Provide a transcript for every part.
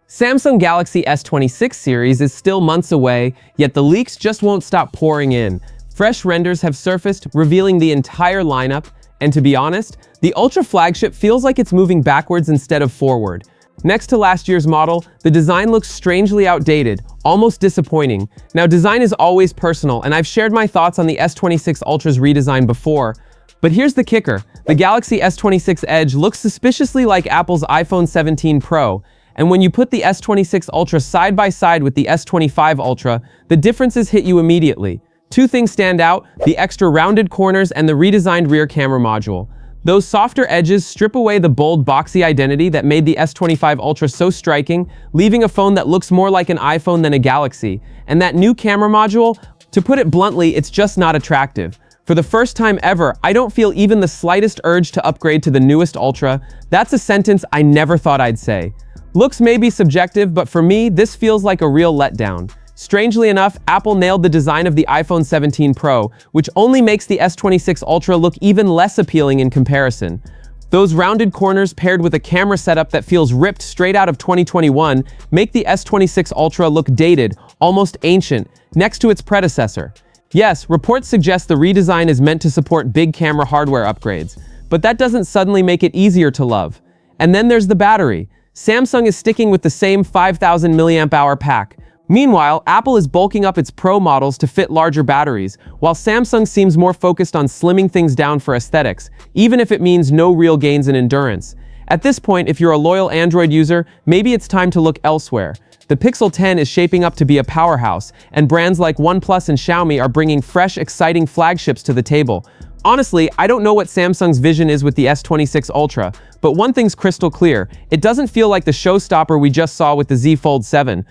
Samsung Galaxy S26 series is still months away, yet the leaks just won't stop pouring in. Fresh renders have surfaced, revealing the entire lineup, and to be honest, the Ultra flagship feels like it's moving backwards instead of forward. Next to last year's model, the design looks strangely outdated, almost disappointing. Now, design is always personal, and I've shared my thoughts on the S26 Ultra's redesign before. But here's the kicker. The Galaxy S26 Edge looks suspiciously like Apple's iPhone 17 Pro, and when you put the S26 Ultra side by side with the S25 Ultra, the differences hit you immediately. Two things stand out: the extra rounded corners and the redesigned rear camera module. Those softer edges strip away the bold, boxy identity that made the S25 Ultra so striking, leaving a phone that looks more like an iPhone than a Galaxy. And that new camera module, to put it bluntly, it's just not attractive. For the first time ever, I don't feel even the slightest urge to upgrade to the newest Ultra. That's a sentence I never thought I'd say. Looks may be subjective, but for me, this feels like a real letdown. Strangely enough, Apple nailed the design of the iPhone 17 Pro, which only makes the S26 Ultra look even less appealing in comparison. Those rounded corners paired with a camera setup that feels ripped straight out of 2021 make the S26 Ultra look dated, almost ancient, next to its predecessor. Yes, reports suggest the redesign is meant to support big camera hardware upgrades, but that doesn't suddenly make it easier to love. And then there's the battery. Samsung is sticking with the same 5,000 mAh pack. Meanwhile, Apple is bulking up its Pro models to fit larger batteries, while Samsung seems more focused on slimming things down for aesthetics, even if it means no real gains in endurance. At this point, if you're a loyal Android user, maybe it's time to look elsewhere. The Pixel 10 is shaping up to be a powerhouse, and brands like OnePlus and Xiaomi are bringing fresh, exciting flagships to the table. Honestly, I don't know what Samsung's vision is with the S26 Ultra, but one thing's crystal clear: it doesn't feel like the showstopper we just saw with the Z Fold 7.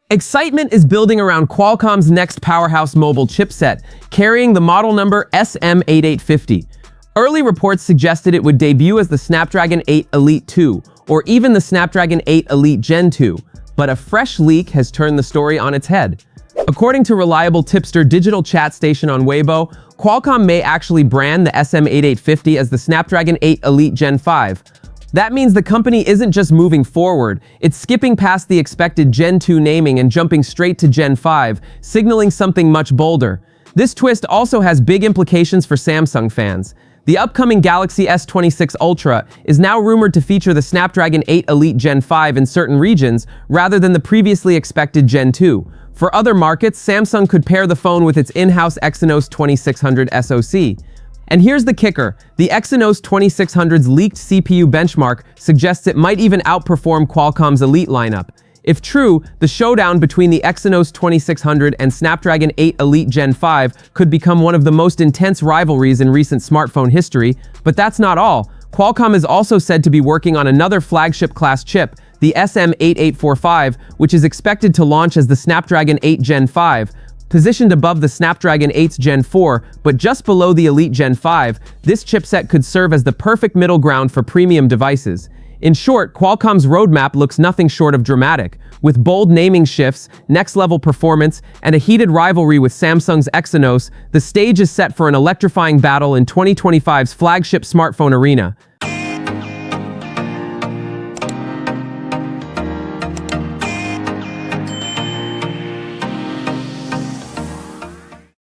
Excitement is building around Qualcomm's next powerhouse mobile chipset, carrying the model number SM8850. Early reports suggested it would debut as the Snapdragon 8 Elite 2, or even the Snapdragon 8 Elite Gen 2, but a fresh leak has turned the story on its head. According to reliable tipster Digital Chat Station on Weibo, Qualcomm may actually brand the SM8850 as the Snapdragon 8 Elite Gen 5. That means the company isn't just moving forward, it's skipping past the expected Gen 2 naming and jumping straight to Gen 5, signaling something much bolder. This twist also has big implications for Samsung fans. The upcoming Galaxy S26 Ultra is now rumored to feature the Snapdragon 8 Elite Gen 5 in certain regions, rather than the previously expected Gen 2. For other markets, Samsung could pair the phone with its in-house Exynos 2600 SoC. And here's the kicker: the Exynos 2600's leaked CPU benchmark suggests it might even outperform Qualcomm's Elite lineup. If true, the showdown between the Exynos 2600 and Snapdragon 8 Elite Gen 5 could become one of the most intense rivalries in recent smartphone history. But that's not all. Qualcomm is also said to be working on another flagship-class chip, the SM8845, which is expected to launch as the Snapdragon 8 Gen 5. Positioned above the Snapdragon 8's Gen 4, but just below the Elite Gen 5, this chipset could serve as the perfect middle ground for premium devices. In short, Qualcomm's roadmap looks nothing short of dramatic. With bold naming shifts, next-level performance, and a heated rivalry with Samsung's Exynos, the stage is set for an electrifying battle in 2025's flagship smartphone arena.